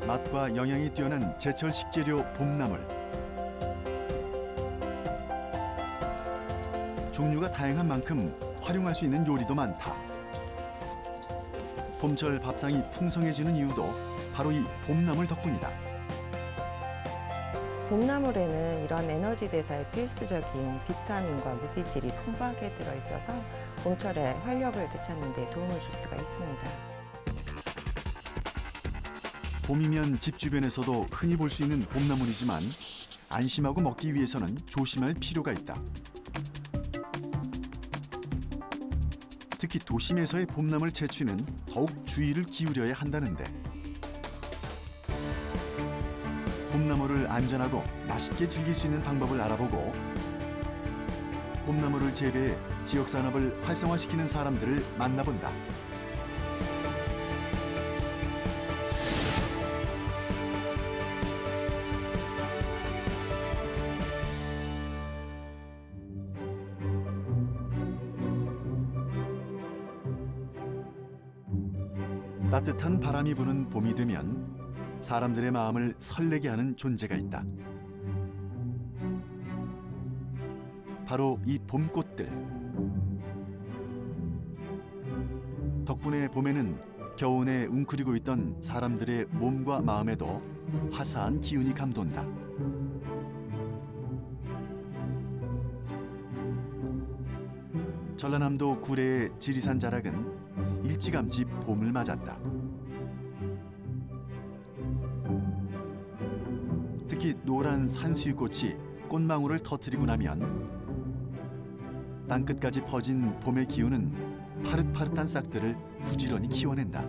맛과 영양이 뛰어난 제철 식재료 봄나물. 종류가 다양한 만큼 활용할 수 있는 요리도 많다. 봄철 밥상이 풍성해지는 이유도 바로 이 봄나물 덕분이다. 봄나물에는 이런 에너지 대사에 필수적인 비타민과 무기질이 풍부하게 들어있어서 봄철에 활력을 되찾는 데 도움을 줄 수가 있습니다. 봄이면 집 주변에서도 흔히 볼 수 있는 봄나물이지만 안심하고 먹기 위해서는 조심할 필요가 있다. 특히 도심에서의 봄나물 채취는 더욱 주의를 기울여야 한다는데 봄나물을 안전하고 맛있게 즐길 수 있는 방법을 알아보고 봄나물을 재배해 지역산업을 활성화시키는 사람들을 만나본다. 따뜻한 바람이 부는 봄이 되면 사람들의 마음을 설레게 하는 존재가 있다. 바로 이 봄꽃들. 덕분에 봄에는 겨우내 웅크리고 있던 사람들의 몸과 마음에도 화사한 기운이 감돈다. 전라남도 구례의 지리산 자락은 일찌감치 봄을 맞았다. 특히 노란 산수유꽃이 꽃망울을 터뜨리고 나면 땅끝까지 퍼진 봄의 기운은 파릇파릇한 싹들을 부지런히 키워낸다.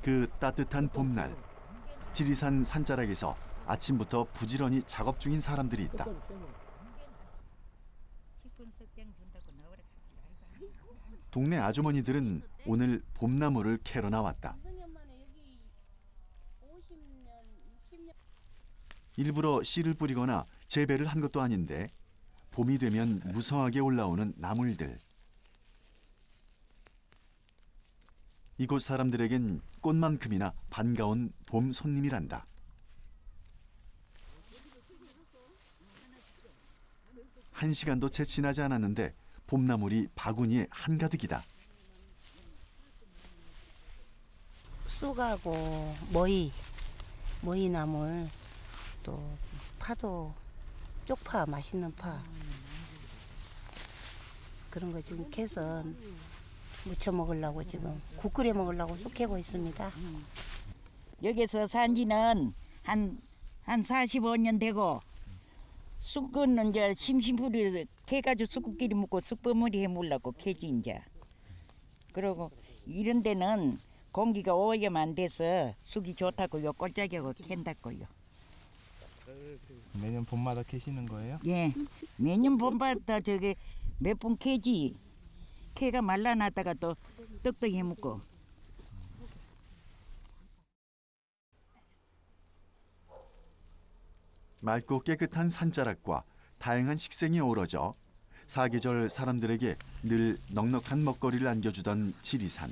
그 따뜻한 봄날, 지리산 산자락에서 아침부터 부지런히 작업 중인 사람들이 있다. 동네 아주머니들은 오늘 봄나물을 캐러 나왔다. 일부러 씨를 뿌리거나 재배를 한 것도 아닌데 봄이 되면 무성하게 올라오는 나물들. 이곳 사람들에겐 꽃만큼이나 반가운 봄 손님이란다. 한 시간도 채 지나지 않았는데 봄나물이 바구니에 한가득이다. 쑥하고 머위나물, 또 파도, 쪽파, 맛있는 파 그런 거 지금 캐서 무쳐 먹으려고 지금 국 끓여 먹으려고 쑥 캐고 있습니다. 여기서 산 지는 한 45년 되고 쑥은 이제 심심풀이 캐가지고 쑥국끼리 먹고 쑥버무리 해 먹으려고 캐지 이제. 그리고 이런 데는 공기가 오염 안 돼서 쑥이 좋다고 요 꼴짝이하고 캔다고요. 매년 봄마다 캐시는 거예요? 예, 매년 봄마다 저기 몇 번 캐지. 캐가 말라놨다가 또 떡떡 해 먹고. 맑고 깨끗한 산자락과 다양한 식생이 어우러져 사계절 사람들에게 늘 넉넉한 먹거리를 안겨주던 지리산.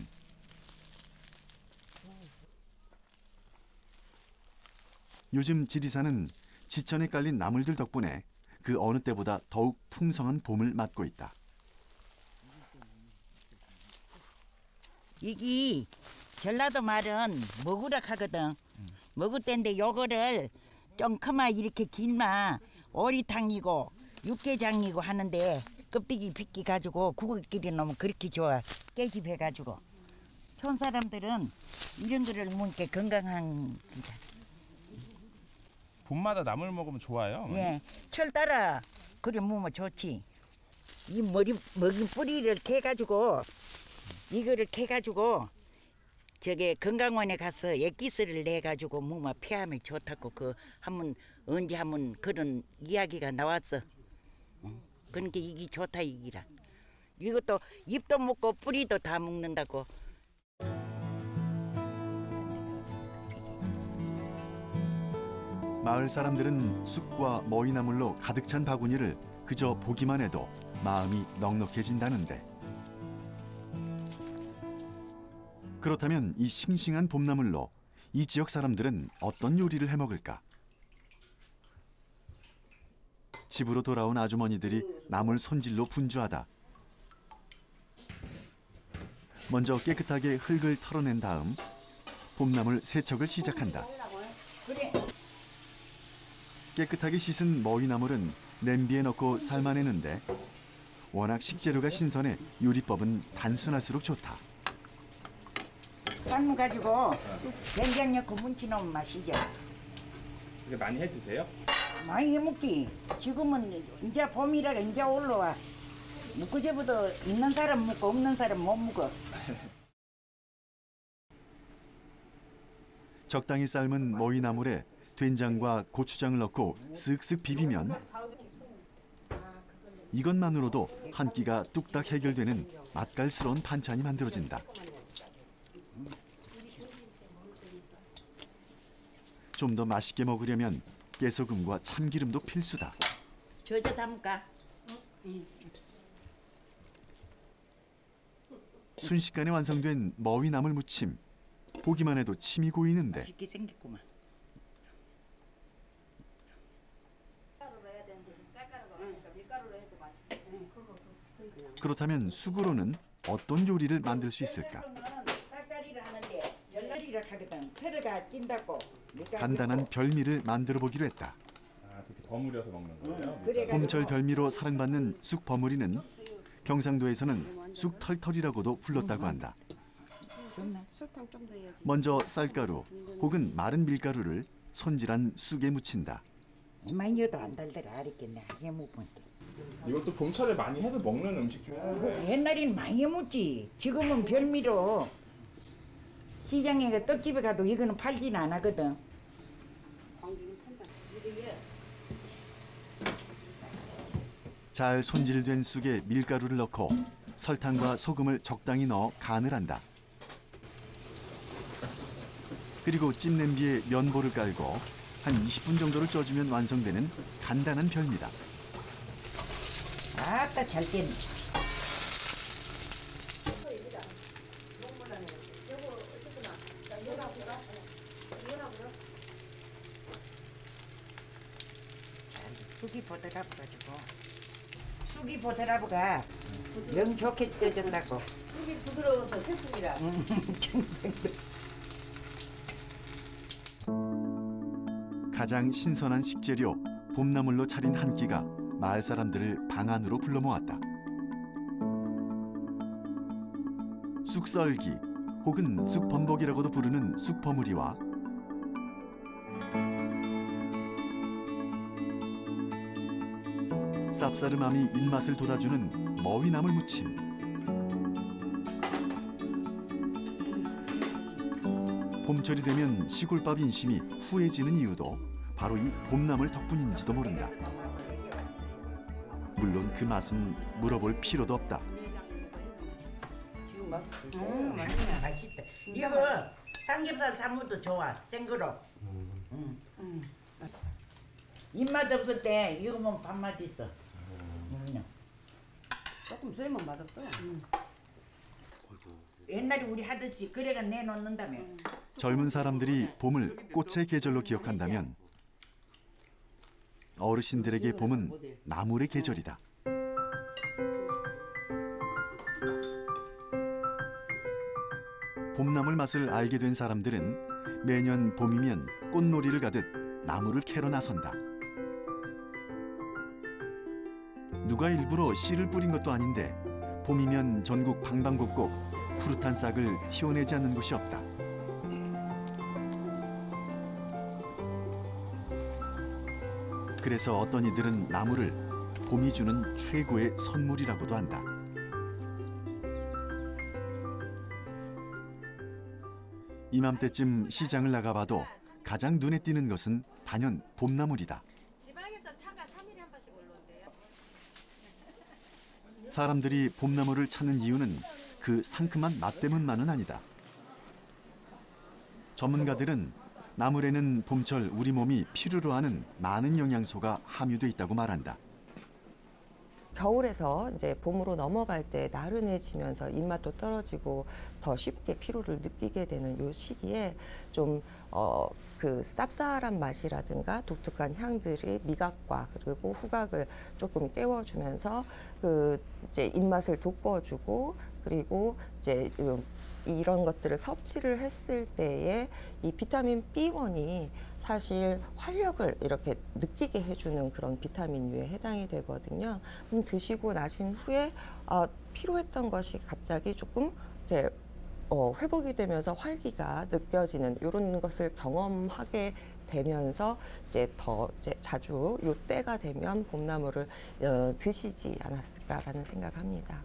요즘 지리산은 지천에 깔린 나물들 덕분에 그 어느 때보다 더욱 풍성한 봄을 맞고 있다. 이게 전라도 말은 먹으라 하거든. 먹을 때인데 요거를 좀 크마 이렇게 길마 오리탕이고 육개장이고 하는데 껍데기 빗기 가지고 국을 끓여 놓으면 그렇게 좋아. 깨집해 가지고 촌 사람들은 이런 거를 먹으니까 건강한 거다. 봄마다 나물 먹으면 좋아요? 예, 철 따라 그래 먹으면 좋지. 이 먹이 뿌리를 캐 가지고 이거를 캐 가지고 저게 건강원에 가서 액기스를 내 가지고 먹으면 폐암에 좋다고 그 한번 언제 한번 그런 이야기가 나왔어. 그러니까 이게 좋다 이기라. 이것도 잎도 먹고 뿌리도 다 먹는다고. 마을 사람들은 쑥과 머위나물로 가득 찬 바구니를 그저 보기만 해도 마음이 넉넉해진다는데 그렇다면 이 싱싱한 봄나물로 이 지역 사람들은 어떤 요리를 해 먹을까? 집으로 돌아온 아주머니들이 나물 손질로 분주하다. 먼저 깨끗하게 흙을 털어낸 다음 봄나물 세척을 시작한다. 그래. 깨끗하게 씻은 머위나물은 냄비에 넣고 삶아내는데 워낙 식재료가 신선해 요리법은 단순할수록 좋다. 삶아 가지고 된장 넣고 문치 넣으면 맛이죠. 이게 많이 해 드세요? 많이 해먹지. 지금은 이제 봄이라 이제 올라와. 그제부터 있는 사람 먹고 없는 사람 못 먹어. 적당히 삶은 머위나물에 된장과 고추장을 넣고 쓱쓱 비비면 이것만으로도 한 끼가 뚝딱 해결되는 맛깔스러운 반찬이 만들어진다. 좀 더 맛있게 먹으려면 깨소금과 참기름도 필수다. 저저 담을까? 순식간에 완성된 머위나물 무침. 보기만 해도 침이 고이는데 맛있게 생겼구만. 그렇다면 쑥으로는 어떤 요리를 만들 수 있을까? 쌀다리를 하는데 열다리를 하거든. 털어가 낀다고. 간단한 별미를 만들어 보기로 했다. 아, 그렇게 버무려서 먹는 거예요? 그래. 봄철 별미로 사랑받는 쑥 버무리는 경상도에서는 쑥털털이라고도 불렀다고 한다. 먼저 쌀가루 혹은 마른 밀가루를 손질한 쑥에 묻힌다. 많이 넣어도 안 달더라. 알겠네. 해먹으니까. 이것도 봄철에 많이 해서 먹는 음식 중에 하나예요. 옛날엔 많이 해먹지. 지금은 별미로 시장에 떡집에 가도 이거는 팔지는 안 하거든. 잘 손질된 쑥에 밀가루를 넣고 설탕과 소금을 적당히 넣어 간을 한다. 그리고 찜냄비에 면보를 깔고 한 20분 정도를 쪄주면 완성되는 간단한 별미다. 아따 잘 된. 쑥이 보드라브가지고 쑥이 보드라브가 영 좋게 쪄진다고. 쑥이 부드러워서 새쑥이라. 가장 신선한 식재료 봄나물로 차린 한 끼가 마을 사람들을 방 안으로 불러 모았다. 쑥썰기 혹은 쑥범벅이라고도 부르는 쑥버무리와 쌉싸름함이 입맛을 돋아주는 머위나물 무침. 봄철이 되면 시골밥 인심이 후해지는 이유도 바로 이 봄나물 덕분인지도 모른다. 물론 그 맛은 물어볼 필요도 없다. 맛있다. 이거 삼겹살 삶아도 좋아. 생거로. 입맛 없을 때 이거 먹으면 밥맛 있어. 조금 썰면 맛없어. 옛날에 우리 하듯이 그래가 내놓는다며. 젊은 사람들이 봄을 꽃의 계절로 기억한다면 어르신들에게 봄은 나물의 계절이다. 봄나물 맛을 알게 된 사람들은 매년 봄이면 꽃놀이를 가듯 나물을 캐러 나선다. 누가 일부러 씨를 뿌린 것도 아닌데 봄이면 전국 방방곡곡 푸릇한 싹을 튀어내지 않는 곳이 없다. 그래서 어떤 이들은 나물을 봄이 주는 최고의 선물이라고도 한다. 이맘때쯤 시장을 나가봐도 가장 눈에 띄는 것은 단연 봄나물이다. 지방에서 차가 3일에 한 번씩 올라온대요. 사람들이 봄나물을 찾는 이유는 그 상큼한 맛 때문만은 아니다. 전문가들은 나물에는 봄철 우리 몸이 필요로 하는 많은 영양소가 함유돼 있다고 말한다. 겨울에서 이제 봄으로 넘어갈 때 나른해지면서 입맛도 떨어지고 더 쉽게 피로를 느끼게 되는 요 시기에 좀 그 쌉쌀한 맛이라든가 독특한 향들이 미각과 그리고 후각을 조금 깨워주면서 그 이제 입맛을 돋궈주고 그리고 이제 이런 것들을 섭취를 했을 때에 이 비타민 B1이 사실 활력을 이렇게 느끼게 해주는 그런 비타민류에 해당이 되거든요. 드시고 나신 후에 피로했던 것이 갑자기 조금 이렇게 회복이 되면서 활기가 느껴지는 이런 것을 경험하게 되면서 이제 더 이제 자주 요 때가 되면 봄나물을 드시지 않았을까라는 생각을 합니다.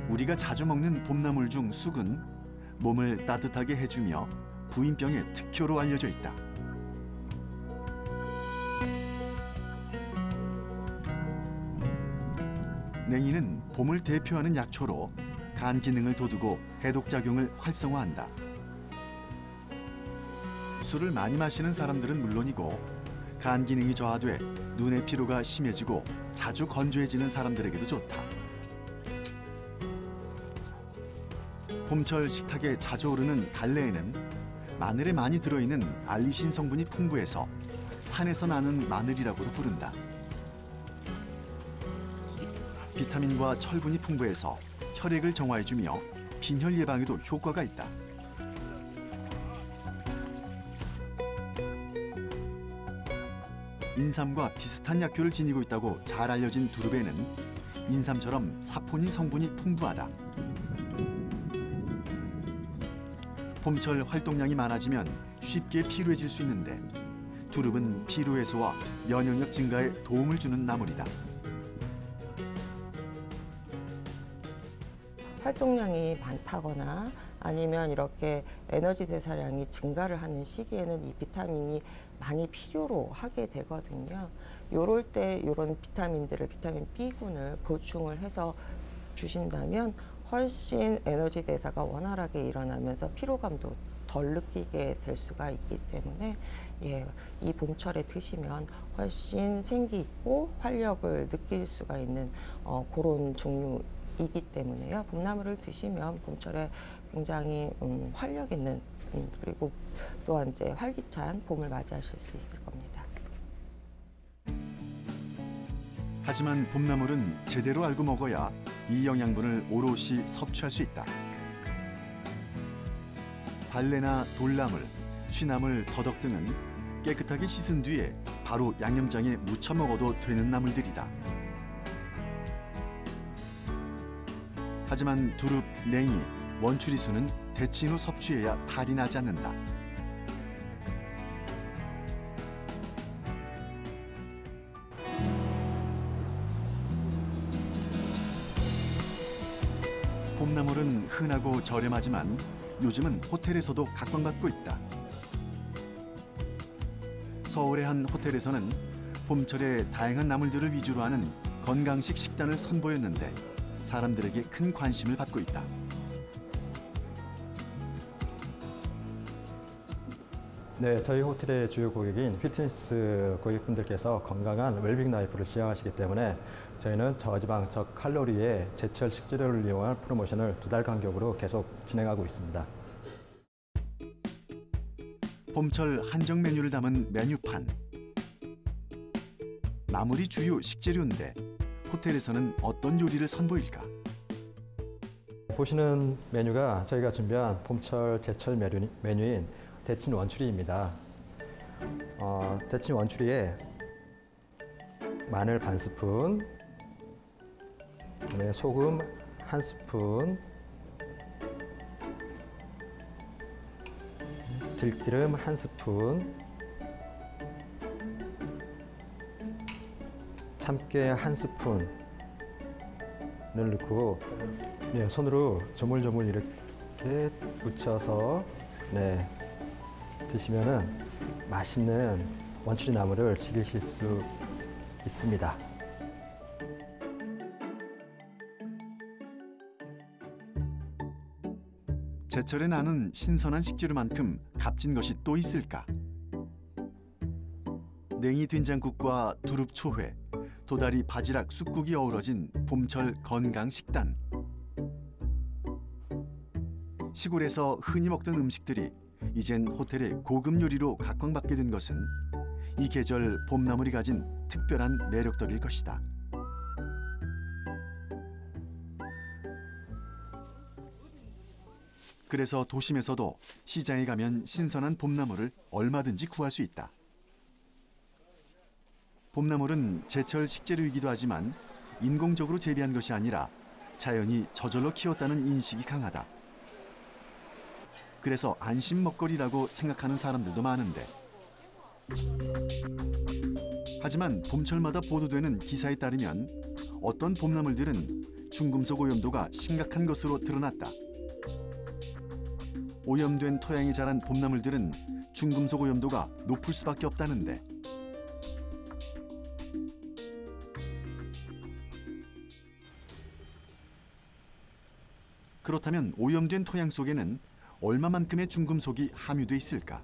우리가 자주 먹는 봄나물 중 쑥은 몸을 따뜻하게 해주며 부인병의 특효로 알려져 있다. 냉이는 봄을 대표하는 약초로 간 기능을 돋우고 해독 작용을 활성화한다. 술을 많이 마시는 사람들은 물론이고 간 기능이 저하돼 눈의 피로가 심해지고 자주 건조해지는 사람들에게도 좋다. 봄철 식탁에 자주 오르는 달래에는 마늘에 많이 들어있는 알리신 성분이 풍부해서 산에서 나는 마늘이라고도 부른다. 비타민과 철분이 풍부해서 혈액을 정화해주며 빈혈 예방에도 효과가 있다. 인삼과 비슷한 약효를 지니고 있다고 잘 알려진 두릅에는 인삼처럼 사포닌 성분이 풍부하다. 봄철 활동량이 많아지면 쉽게 피로해질 수 있는데 두릅은 피로 해소와 면역력 증가에 도움을 주는 나물이다. 활동량이 많다거나 아니면 이렇게 에너지 대사량이 증가를 하는 시기에는 이 비타민이 많이 필요로 하게 되거든요. 요럴 때 요런 비타민들을 비타민 B군을 보충을 해서 주신다면 훨씬 에너지 대사가 원활하게 일어나면서 피로감도 덜 느끼게 될 수가 있기 때문에 이 봄철에 드시면 훨씬 생기 있고 활력을 느낄 수가 있는 그런 종류이기 때문에요. 봄나물을 드시면 봄철에 굉장히 활력 있는 그리고 또한 이제 활기찬 봄을 맞이하실 수 있을 겁니다. 하지만 봄나물은 제대로 알고 먹어야 이 영양분을 오롯이 섭취할 수 있다. 달래나 돌나물, 취나물, 더덕 등은 깨끗하게 씻은 뒤에 바로 양념장에 무쳐 먹어도 되는 나물들이다. 하지만 두릅, 냉이, 원추리수는 데친 후 섭취해야 탈이 나지 않는다. 봄나물은 흔하고 저렴하지만 요즘은 호텔에서도 각광받고 있다. 서울의 한 호텔에서는 봄철에 다양한 나물들을 위주로 하는 건강식 식단을 선보였는데 사람들에게 큰 관심을 받고 있다. 네, 저희 호텔의 주요 고객인 피트니스 고객분들께서 건강한 웰빙 라이프를 지향하시기 때문에 저희는 저지방, 저칼로리의 제철 식재료를 이용한 프로모션을 2달 간격으로 계속 진행하고 있습니다. 봄철 한정 메뉴를 담은 메뉴판. 나물이 주요 식재료인데 호텔에서는 어떤 요리를 선보일까? 보시는 메뉴가 저희가 준비한 봄철 제철 메뉴인 데친 원추리입니다. 데친 원추리에 마늘 반 스푼, 그다음에 소금 한 스푼, 들기름 한 스푼, 참깨 한 스푼을 넣고 손으로 조물조물 이렇게 묻혀서 드시면은 맛있는 원추리 나물을 즐기실 수 있습니다. 제철에 나는 신선한 식재료만큼 값진 것이 또 있을까? 냉이 된장국과 두릅 초회, 도다리 바지락 쑥국이 어우러진 봄철 건강 식단. 시골에서 흔히 먹던 음식들이 이젠 호텔의 고급 요리로 각광받게 된 것은 이 계절 봄나물이 가진 특별한 매력 덕일 것이다. 그래서 도심에서도 시장에 가면 신선한 봄나물을 얼마든지 구할 수 있다. 봄나물은 제철 식재료이기도 하지만 인공적으로 재배한 것이 아니라 자연이 저절로 키웠다는 인식이 강하다. 그래서 안심 먹거리라고 생각하는 사람들도 많은데, 하지만 봄철마다 보도되는 기사에 따르면 어떤 봄나물들은 중금속 오염도가 심각한 것으로 드러났다. 오염된 토양에 자란 봄나물들은 중금속 오염도가 높을 수밖에 없다는데, 그렇다면 오염된 토양 속에는 얼마만큼의 중금속이 함유돼 있을까?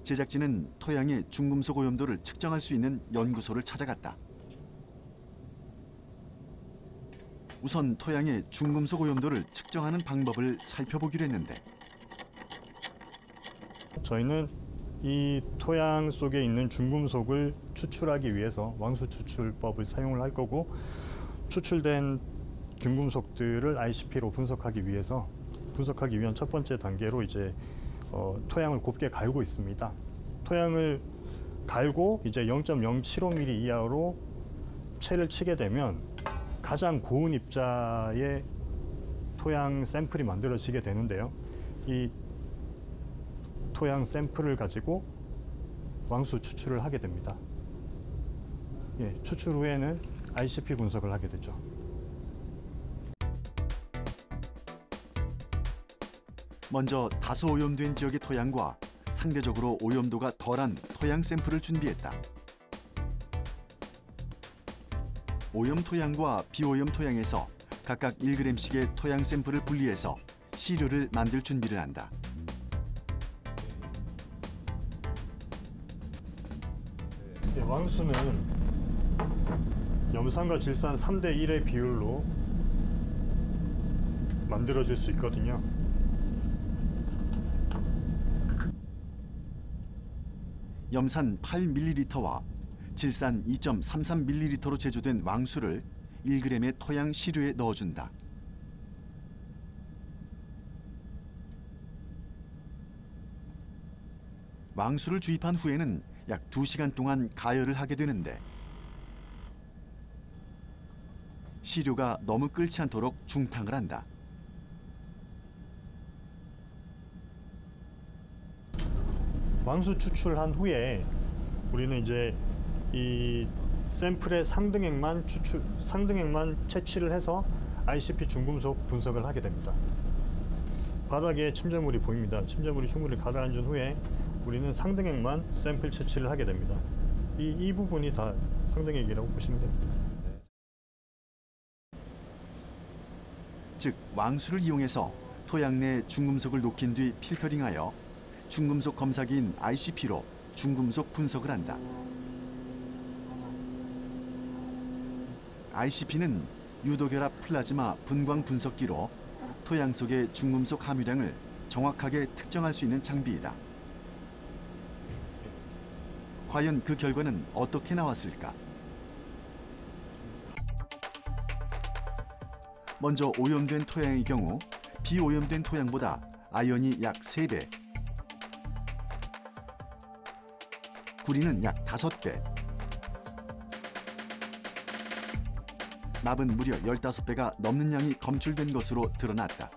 제작진은 토양의 중금속 오염도를 측정할 수 있는 연구소를 찾아갔다. 우선 토양의 중금속 오염도를 측정하는 방법을 살펴보기로 했는데, 저희는 이 토양 속에 있는 중금속을 추출하기 위해서 왕수 추출법을 사용을 할 거고, 추출된 중금속들을 ICP로 분석하기 위한 첫 번째 단계로 이제 토양을 곱게 갈고 있습니다. 토양을 갈고 이제 0.075mm 이하로 채를 치게 되면 가장 고운 입자의 토양 샘플이 만들어지게 되는데요. 이 토양 샘플을 가지고 왕수 추출을 하게 됩니다. 예, 추출 후에는 ICP 분석을 하게 되죠. 먼저 다소 오염된 지역의 토양과 상대적으로 오염도가 덜한 토양 샘플을 준비했다. 오염 토양과 비오염 토양에서 각각 1g씩의 토양 샘플을 분리해서 시료를 만들 준비를 한다. 왕수는 염산과 질산 3대 1의 비율로 만들어질 수 있거든요. 염산 8ml와 질산 2.33ml로 제조된 왕수를 1g의 토양 시료에 넣어준다. 왕수를 주입한 후에는 약 2시간 동안 가열을 하게 되는데, 시료가 너무 끓지 않도록 중탕을 한다. 왕수 추출한 후에 우리는 이제 이 샘플의 상등액만 채취를 해서 ICP 중금속 분석을 하게 됩니다. 바닥에 침전물이 보입니다. 침전물이 충분히 가라앉은 후에 우리는 상등액만 샘플 채취를 하게 됩니다. 이 부분이 다 상등액이라고 보시면 됩니다. 즉, 왕수를 이용해서 토양 내 중금속을 녹인 뒤 필터링하여 중금속 검사기인 ICP로 중금속 분석을 한다. ICP는 유도결합 플라즈마 분광 분석기로 토양 속의 중금속 함유량을 정확하게 특정할 수 있는 장비이다. 과연 그 결과는 어떻게 나왔을까? 먼저 오염된 토양의 경우 비오염된 토양보다 아연이 약 3배, 구리는 약 5배, 납은 무려 15배가 넘는 양이 검출된 것으로 드러났다.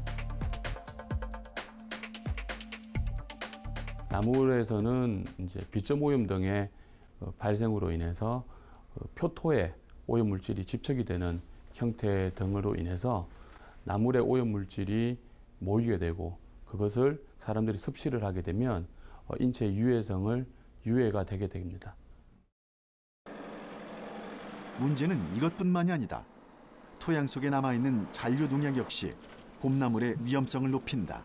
나물에서는 이제 비점 오염 등의 발생으로 인해서 표토에 오염 물질이 집착이 되는 형태 등으로 인해서 나물의 오염 물질이 모이게 되고, 그것을 사람들이 섭취를 하게 되면 인체 유해가 되게 됩니다. 문제는 이것뿐만이 아니다. 토양 속에 남아있는 잔류 농약 역시 봄나물의 위험성을 높인다.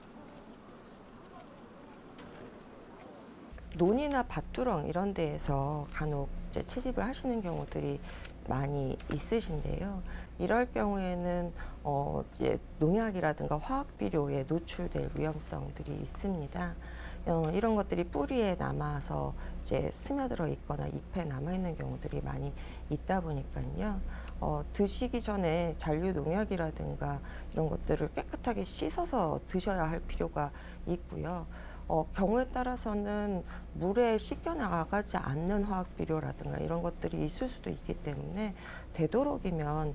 논이나 밭두렁 이런 데에서 간혹 이제 채집을 하시는 경우들이 많이 있으신데요. 이럴 경우에는 이제 농약이라든가 화학 비료에 노출될 위험성들이 있습니다. 이런 것들이 뿌리에 남아서 이제 스며들어 있거나 잎에 남아 있는 경우들이 많이 있다 보니까요. 드시기 전에 잔류 농약이라든가 이런 것들을 깨끗하게 씻어서 드셔야 할 필요가 있고요. 경우에 따라서는 물에 씻겨 나가지 않는 화학 비료라든가 이런 것들이 있을 수도 있기 때문에 되도록이면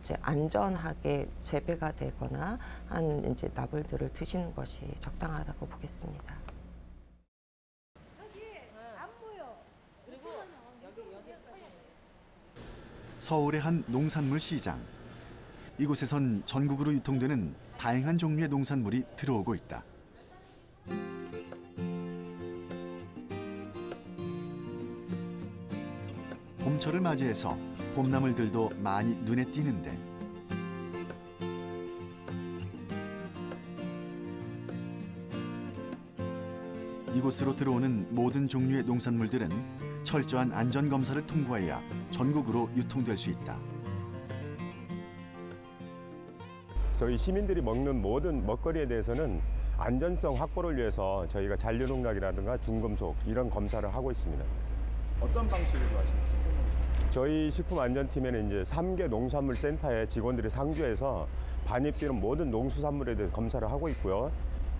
이제 안전하게 재배가 되거나 한 이제 나물들을 드시는 것이 적당하다고 보겠습니다. 서울의 한 농산물 시장. 이곳에선 전국으로 유통되는 다양한 종류의 농산물이 들어오고 있다. 봄철을 맞이해서 봄나물들도 많이 눈에 띄는데 이곳으로 들어오는 모든 종류의 농산물들은 철저한 안전검사를 통과해야 전국으로 유통될 수 있다. 저희 시민들이 먹는 모든 먹거리에 대해서는 안전성 확보를 위해서 저희가 잔류농약이라든가 중금속 이런 검사를 하고 있습니다. 어떤 방식으로 하시나요? 저희 식품안전팀에는 이제 3개 농산물센터의 직원들이 상주해서 반입되는 모든 농수산물에 대해 검사를 하고 있고요.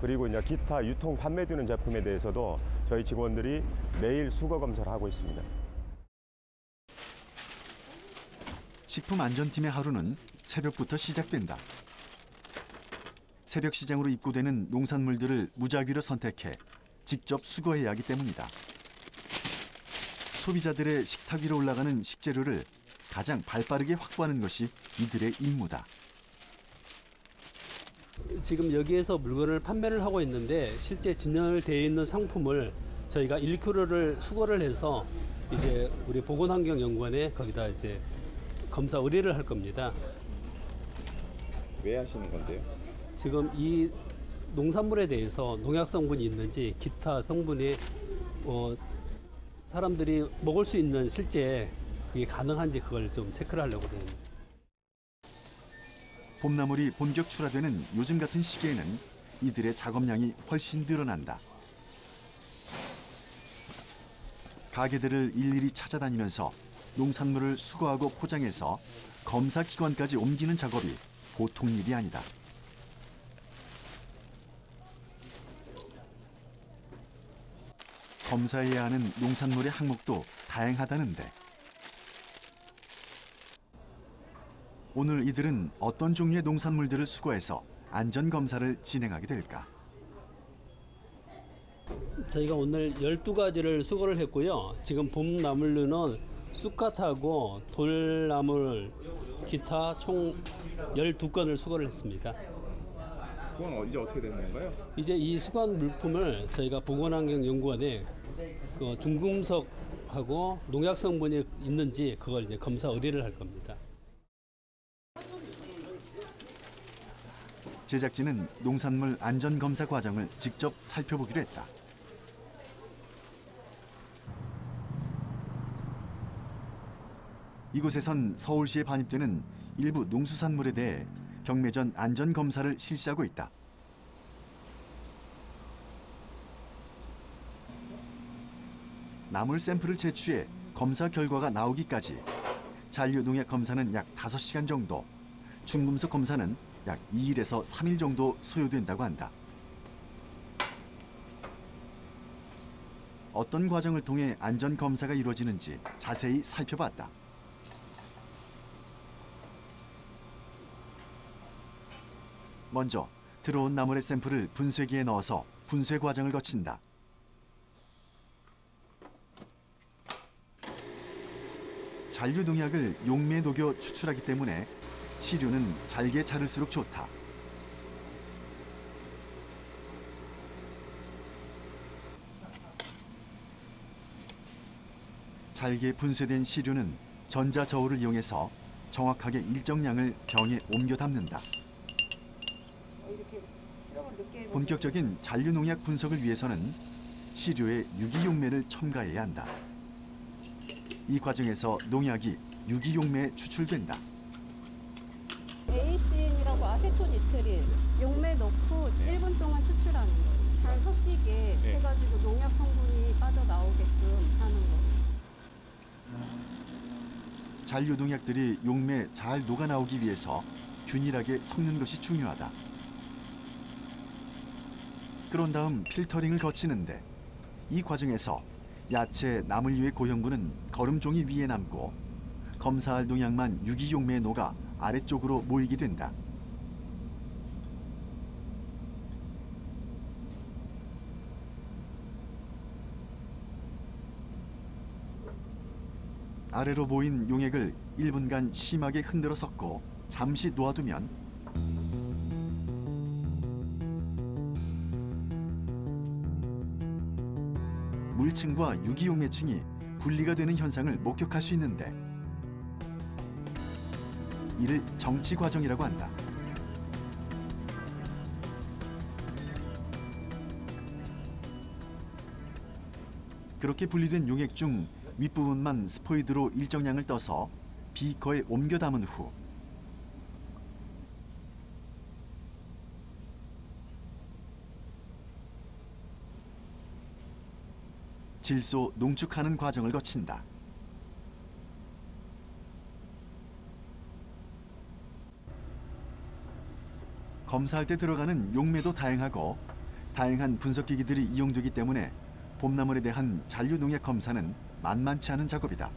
그리고 이제 기타 유통 판매되는 제품에 대해서도 저희 직원들이 매일 수거 검사를 하고 있습니다. 식품안전팀의 하루는 새벽부터 시작된다. 새벽 시장으로 입고되는 농산물들을 무작위로 선택해 직접 수거해야 하기 때문이다. 소비자들의 식탁 위로 올라가는 식재료를 가장 발빠르게 확보하는 것이 이들의 임무다. 지금 여기에서 물건을 판매를 하고 있는데 실제 진열되어 있는 상품을 저희가 1kg를 수거를 해서 이제 우리 보건환경연구원에 거기다 이제 검사 의뢰를 할 겁니다. 왜 하시는 건데요? 지금 이 농산물에 대해서 농약 성분이 있는지 기타 성분이 사람들이 먹을 수 있는 실제 그게 가능한지 그걸 좀 체크를 하려고 합니다. 봄나물이 본격 출하되는 요즘 같은 시기에는 이들의 작업량이 훨씬 늘어난다. 가게들을 일일이 찾아다니면서 농산물을 수거하고 포장해서 검사 기관까지 옮기는 작업이 보통 일이 아니다. 검사해야 하는 농산물의 항목도 다양하다는데 오늘 이들은 어떤 종류의 농산물들을 수거해서 안전검사를 진행하게 될까? 저희가 오늘 12가지를 수거를 했고요. 지금 봄나물류는 쑥갓하고 돌나물, 기타 총 12건을 수거를 했습니다. 그건 이제 어떻게 되는 건가요? 이제 이 수거 물품을 저희가 보건환경연구원에 그 중금속하고 농약 성분이 있는지 그걸 이제 검사 의뢰를 할 겁니다. 제작진은 농산물 안전검사 과정을 직접 살펴보기로 했다. 이곳에선 서울시에 반입되는 일부 농수산물에 대해 경매전 안전검사를 실시하고 있다. 나물 샘플을 채취해 검사 결과가 나오기까지 잔류농약 검사는 약 5시간 정도, 중금속 검사는 약 2일에서 3일 정도 소요된다고 한다. 어떤 과정을 통해 안전검사가 이루어지는지 자세히 살펴봤다. 먼저 들어온 나물의 샘플을 분쇄기에 넣어서 분쇄 과정을 거친다. 잔류농약을 용매에 녹여 추출하기 때문에 시료는 잘게 자를수록 좋다. 잘게 분쇄된 시료는 전자저울을 이용해서 정확하게 일정량을 병에 옮겨 담는다. 본격적인 잔류농약 분석을 위해서는 시료에 유기용매를 첨가해야 한다. 이 과정에서 농약이 유기용매에 추출된다. 에이신이라고 아세토니트린 용매 넣고 1분 동안 추출하는 거예요. 잘 섞이게 해가지고 농약 성분이 빠져나오게끔 하는 거예요. 잔류 농약들이 용매에 잘 녹아 나오기 위해서 균일하게 섞는 것이 중요하다. 그런 다음 필터링을 거치는데 이 과정에서 야채 나물류의 고형분은 거름종이 위에 남고 검사할 농약만 유기용매에 녹아 아래쪽으로 모이게 된다. 아래로 모인 용액을 1분간 심하게 흔들어 섞고 잠시 놓아두면 물층과 유기용매층이 분리가 되는 현상을 목격할 수 있는데 이를 정치 과정이라고 한다. 그렇게 분리된 용액 중 윗부분만 스포이드로 일정량을 떠서 비커에 옮겨 담은 후 질소 농축하는 과정을 거친다. 검사할 때 들어가는 용매도 다양하고 다양한 분석기기들이 이용되기 때문에 봄나물에 대한 잔류 농약 검사는 만만치 않은 작업이다.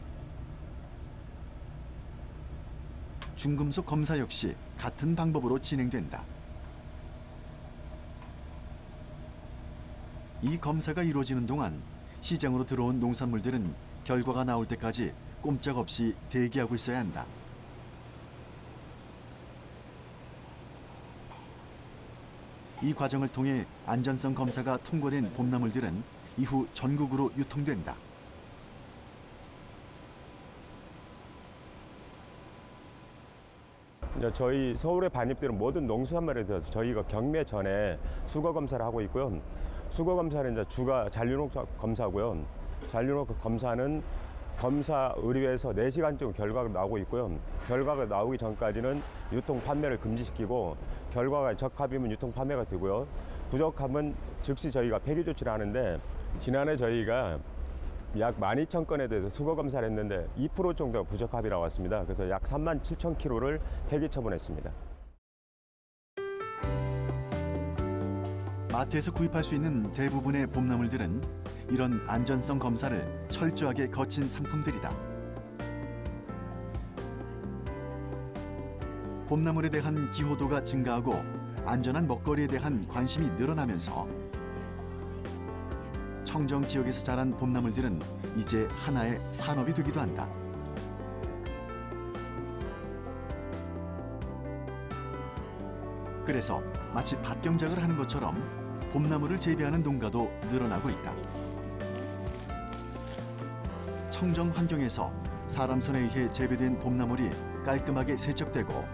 중금속 검사 역시 같은 방법으로 진행된다. 이 검사가 이루어지는 동안 시장으로 들어온 농산물들은 결과가 나올 때까지 꼼짝없이 대기하고 있어야 한다. 이 과정을 통해 안전성 검사가 통과된 봄나물들은 이후 전국으로 유통된다. 저희 서울에 반입되는 모든 농수산물에 대해서 저희가 경매 전에 수거 검사를 하고 있고요. 수거 검사는 이제 주가 잔류농약 검사고요. 잔류농약 검사는 검사 의뢰에서 4시간쯤 결과가 나오고 있고요. 결과가 나오기 전까지는 유통 판매를 금지시키고 결과가 적합이면 유통 판매가 되고요. 부적합은 즉시 저희가 폐기 조치를 하는데 지난해 저희가 약 12,000건에 대해서 수거 검사를 했는데 2% 정도가 부적합이 나왔습니다. 그래서 약 37,000kg를 폐기 처분했습니다. 마트에서 구입할 수 있는 대부분의 봄나물들은 이런 안전성 검사를 철저하게 거친 상품들이다. 봄나물에 대한 기호도가 증가하고 안전한 먹거리에 대한 관심이 늘어나면서 청정 지역에서 자란 봄나물들은 이제 하나의 산업이 되기도 한다. 그래서 마치 밭경작을 하는 것처럼 봄나물을 재배하는 농가도 늘어나고 있다. 청정 환경에서 사람 손에 의해 재배된 봄나물이 깔끔하게 세척되고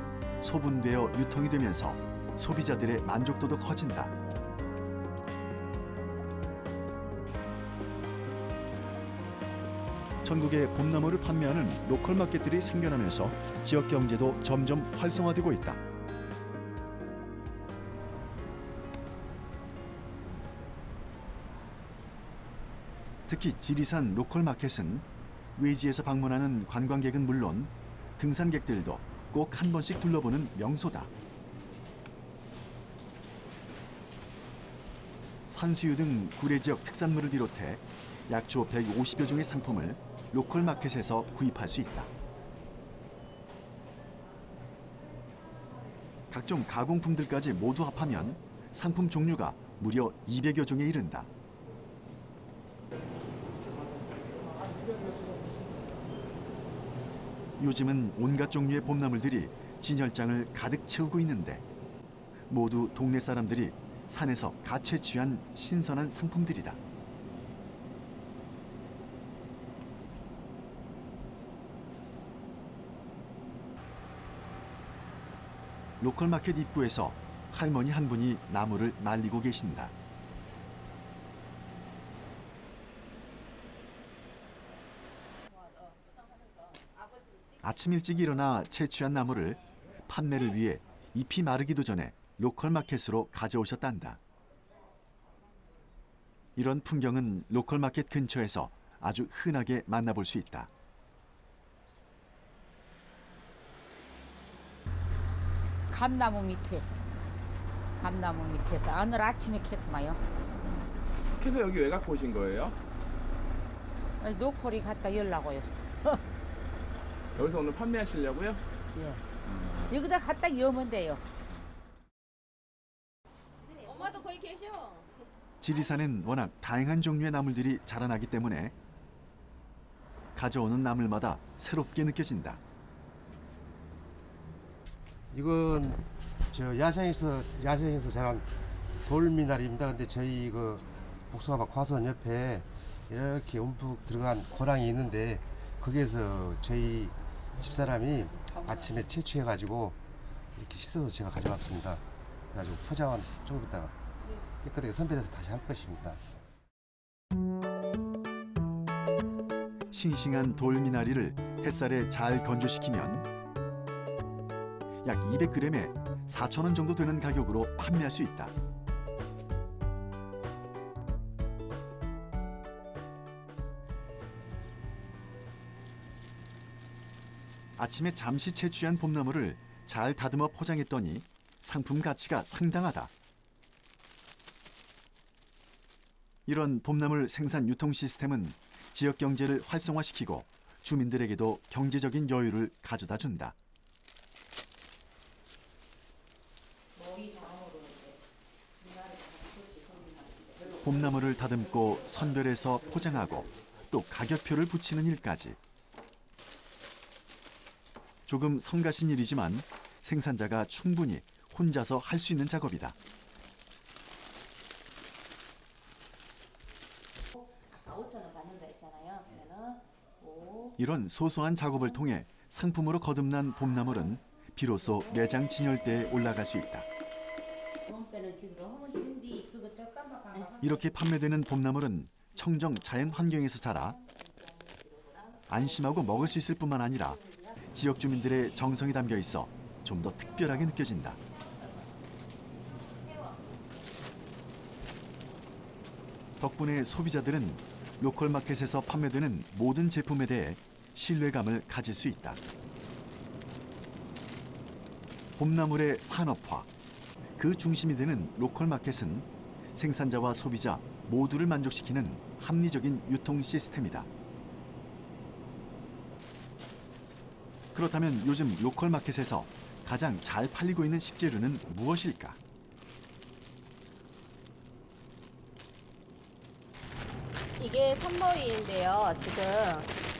소분되어 유통이 되면서 소비자들의 만족도도 커진다. 전국에 봄나물을 판매하는 로컬 마켓들이 생겨나면서 지역 경제도 점점 활성화되고 있다. 특히 지리산 로컬 마켓은 외지에서 방문하는 관광객은 물론 등산객들도 꼭 한 번씩 둘러보는 명소다. 산수유 등 구례 지역 특산물을 비롯해 약초 150여 종의 상품을 로컬 마켓에서 구입할 수 있다. 각종 가공품들까지 모두 합하면 상품 종류가 무려 200여 종에 이른다. 요즘은 온갖 종류의 봄나물들이 진열장을 가득 채우고 있는데 모두 동네 사람들이 산에서 갓 채취한 신선한 상품들이다. 로컬 마켓 입구에서 할머니 한 분이 나물을 말리고 계신다. 아침 일찍 일어나 채취한 나무를 판매를 위해 잎이 마르기도 전에 로컬 마켓으로 가져오셨단다. 이런 풍경은 로컬 마켓 근처에서 아주 흔하게 만나볼 수 있다. 감나무 밑에서 오늘 아침에 캤구만요. 그래서 여기 왜 갖고 오신 거예요? 노콜이 갖다 열라고요. 여기서 오늘 판매하시려고요? 예. 여기다 갖다 여면 돼요. 엄마도 거기 계셔. 지리산엔 워낙 다양한 종류의 나물들이 자라나기 때문에 가져오는 나물마다 새롭게 느껴진다. 이건 저 야생에서 자란 돌미나리입니다. 근데 저희 그 복숭아밭 과수원 옆에 이렇게 움푹 들어간 고랑이 있는데 거기에서 저희 집사람이 아침에 채취해가지고 이렇게 씻어서 제가 가져왔습니다. 그래가지고 포장은 조금 있다가 깨끗하게 선별해서 다시 할 것입니다. 싱싱한 돌미나리를 햇살에 잘 건조시키면 약 200g에 4,000원 정도 되는 가격으로 판매할 수 있다. 아침에 잠시 채취한 봄나물을 잘 다듬어 포장했더니 상품 가치가 상당하다. 이런 봄나물 생산 유통 시스템은 지역 경제를 활성화시키고 주민들에게도 경제적인 여유를 가져다 준다. 봄나물을 다듬고 선별해서 포장하고 또 가격표를 붙이는 일까지. 조금 성가신 일이지만 생산자가 충분히 혼자서 할 수 있는 작업이다. 아까 5,000원 받는다 했잖아요. 그러면은 이런 소소한 작업을 통해 상품으로 거듭난 봄나물은 비로소 매장 진열대에 올라갈 수 있다. 이렇게 판매되는 봄나물은 청정 자연 환경에서 자라 안심하고 먹을 수 있을 뿐만 아니라 지역 주민들의 정성이 담겨 있어 좀 더 특별하게 느껴진다. 덕분에 소비자들은 로컬 마켓에서 판매되는 모든 제품에 대해 신뢰감을 가질 수 있다. 봄나물의 산업화, 그 중심이 되는 로컬 마켓은 생산자와 소비자 모두를 만족시키는 합리적인 유통 시스템이다. 그렇다면 요즘 로컬 마켓에서 가장 잘 팔리고 있는 식재료는 무엇일까? 이게 산모이인데요. 지금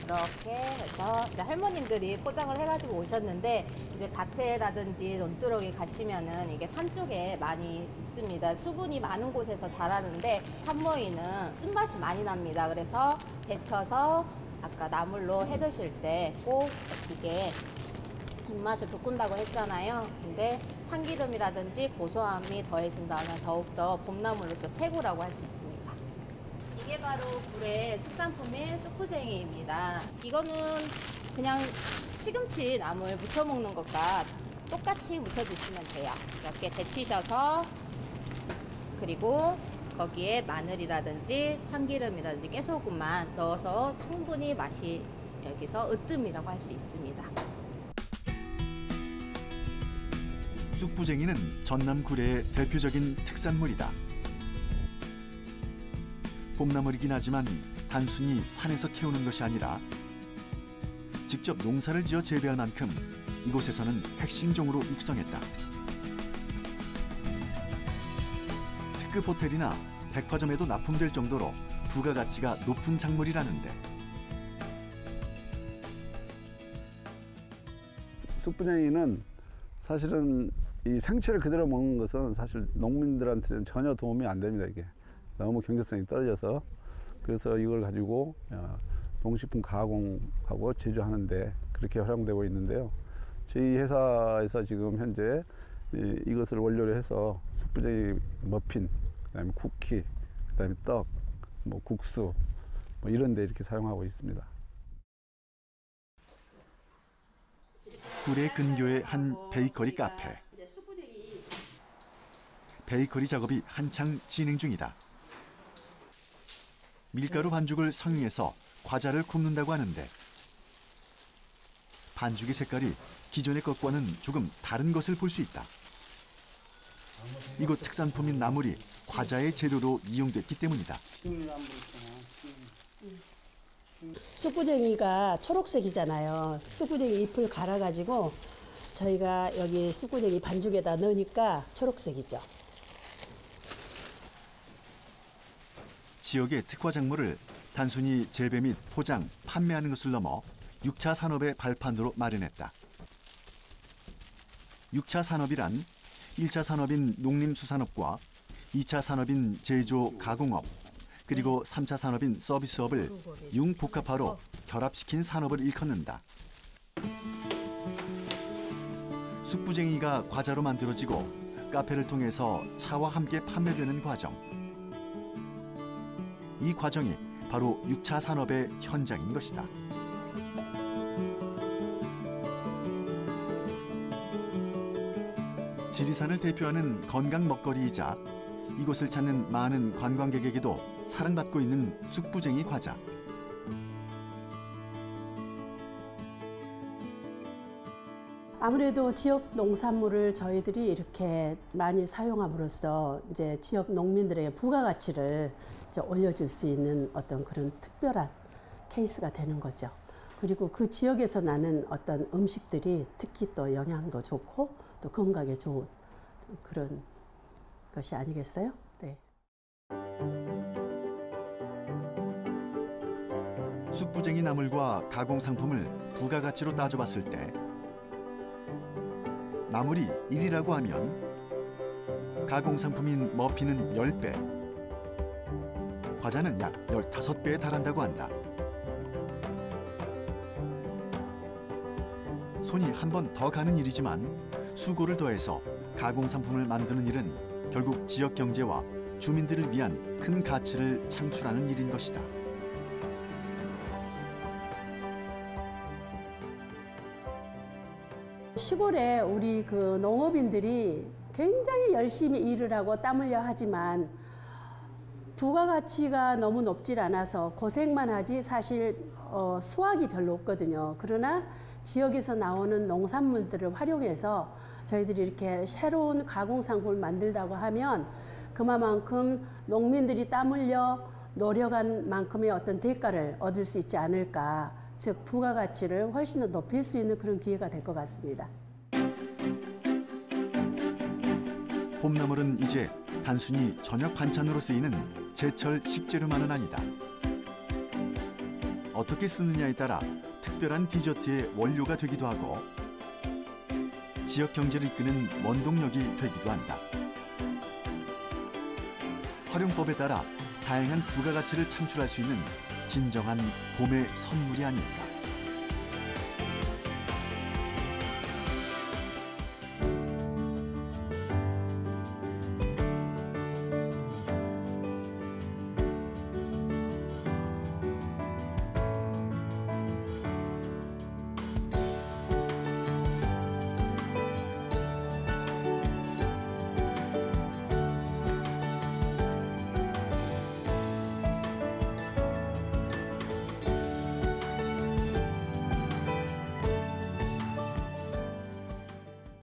이렇게 해서 할머님들이 포장을 해가지고 오셨는데 이제 밭에라든지 논두렁에 가시면은 이게 산 쪽에 많이 있습니다. 수분이 많은 곳에서 자라는데 산모이는 쓴맛이 많이 납니다. 그래서 데쳐서 아까 나물로 해 드실 때 꼭 이게 입맛을 돋군다고 했잖아요. 근데 참기름이라든지 고소함이 더해진다면 더욱더 봄나물로서 최고라고 할 수 있습니다. 이게 바로 굴의 특산품인 쑥부쟁이입니다. 이거는 그냥 시금치 나물 무쳐 먹는 것과 똑같이 무쳐 드시면 돼요. 이렇게 데치셔서 그리고 거기에 마늘이라든지 참기름이라든지 깨소금만 넣어서 충분히 맛이 여기서 으뜸이라고 할 수 있습니다. 쑥부쟁이는 전남 구례의 대표적인 특산물이다. 봄나물이긴 하지만 단순히 산에서 키우는 것이 아니라 직접 농사를 지어 재배할 만큼 이곳에서는 핵심종으로 육성했다. 특급 호텔이나 백화점에도 납품될 정도로 부가가치가 높은 작물이라는데 쑥부쟁이는 사실은 이 생채를 그대로 먹는 것은 사실 농민들한테는 전혀 도움이 안 됩니다. 이게 너무 경제성이 떨어져서. 그래서 이걸 가지고 농식품 가공하고 제조하는데 그렇게 활용되고 있는데요. 저희 회사에서 지금 현재 이것을 원료로 해서 쑥부쟁이 머핀, 그다음에 쿠키, 그다음에 떡, 뭐 국수 뭐 이런 데 이렇게 사용하고 있습니다. 구례 근교의 한 베이커리 카페. 베이커리 작업이 한창 진행 중이다. 밀가루 반죽을 성형해서 과자를 굽는다고 하는데 반죽의 색깔이 기존의 것과는 조금 다른 것을 볼 수 있다. 이곳 특산품인 나물이 과자의 재료로 이용됐기 때문이다. 쑥구쟁이가 초록색이잖아요. 쑥구쟁이 잎을 갈아가지고 저희가 여기 쑥구쟁이 반죽에다 넣으니까 초록색이죠. 지역의 특화 작물을 단순히 재배 및 포장, 판매하는 것을 넘어 6차 산업의 발판으로 마련했다. 6차 산업이란 1차 산업인 농림수산업과 2차 산업인 제조, 가공업, 그리고 3차 산업인 서비스업을 융복합화로 결합시킨 산업을 일컫는다. 쑥부쟁이가 과자로 만들어지고 카페를 통해서 차와 함께 판매되는 과정. 이 과정이 바로 6차 산업의 현장인 것이다. 지리산을 대표하는 건강 먹거리이자 이곳을 찾는 많은 관광객에게도 사랑받고 있는 쑥부쟁이 과자. 아무래도 지역 농산물을 저희들이 이렇게 많이 사용함으로써 이제 지역 농민들에게 부가가치를 이제 올려줄 수 있는 어떤 그런 특별한 케이스가 되는 거죠. 그리고 그 지역에서 나는 어떤 음식들이 특히 또 영양도 좋고 또 건강에 좋은 그런 것이 아니겠어요? 네. 쑥부쟁이 나물과 가공상품을 부가가치로 따져봤을 때 나물이 1이라고 하면 가공상품인 머피는 10배, 과자는 약 15배에 달한다고 한다. 손이 한 번 더 가는 일이지만 수고를 더해서 가공상품을 만드는 일은 결국 지역 경제와 주민들을 위한 큰 가치를 창출하는 일인 것이다. 시골에 우리 그 농업인들이 굉장히 열심히 일을 하고 땀 흘려 하지만 부가가치가 너무 높질 않아서 고생만 하지 사실 수확이 별로 없거든요. 그러나 지역에서 나오는 농산물들을 활용해서 저희들이 이렇게 새로운 가공상품을 만들다고 하면 그만큼 농민들이 땀 흘려 노력한 만큼의 어떤 대가를 얻을 수 있지 않을까. 즉 부가가치를 훨씬 더 높일 수 있는 그런 기회가 될 것 같습니다. 봄나물은 이제 단순히 저녁 반찬으로 쓰이는 제철 식재료만은 아니다. 어떻게 쓰느냐에 따라 특별한 디저트의 원료가 되기도 하고 지역 경제를 이끄는 원동력이 되기도 한다. 활용법에 따라 다양한 부가가치를 창출할 수 있는 진정한 봄의 선물이 아닐까.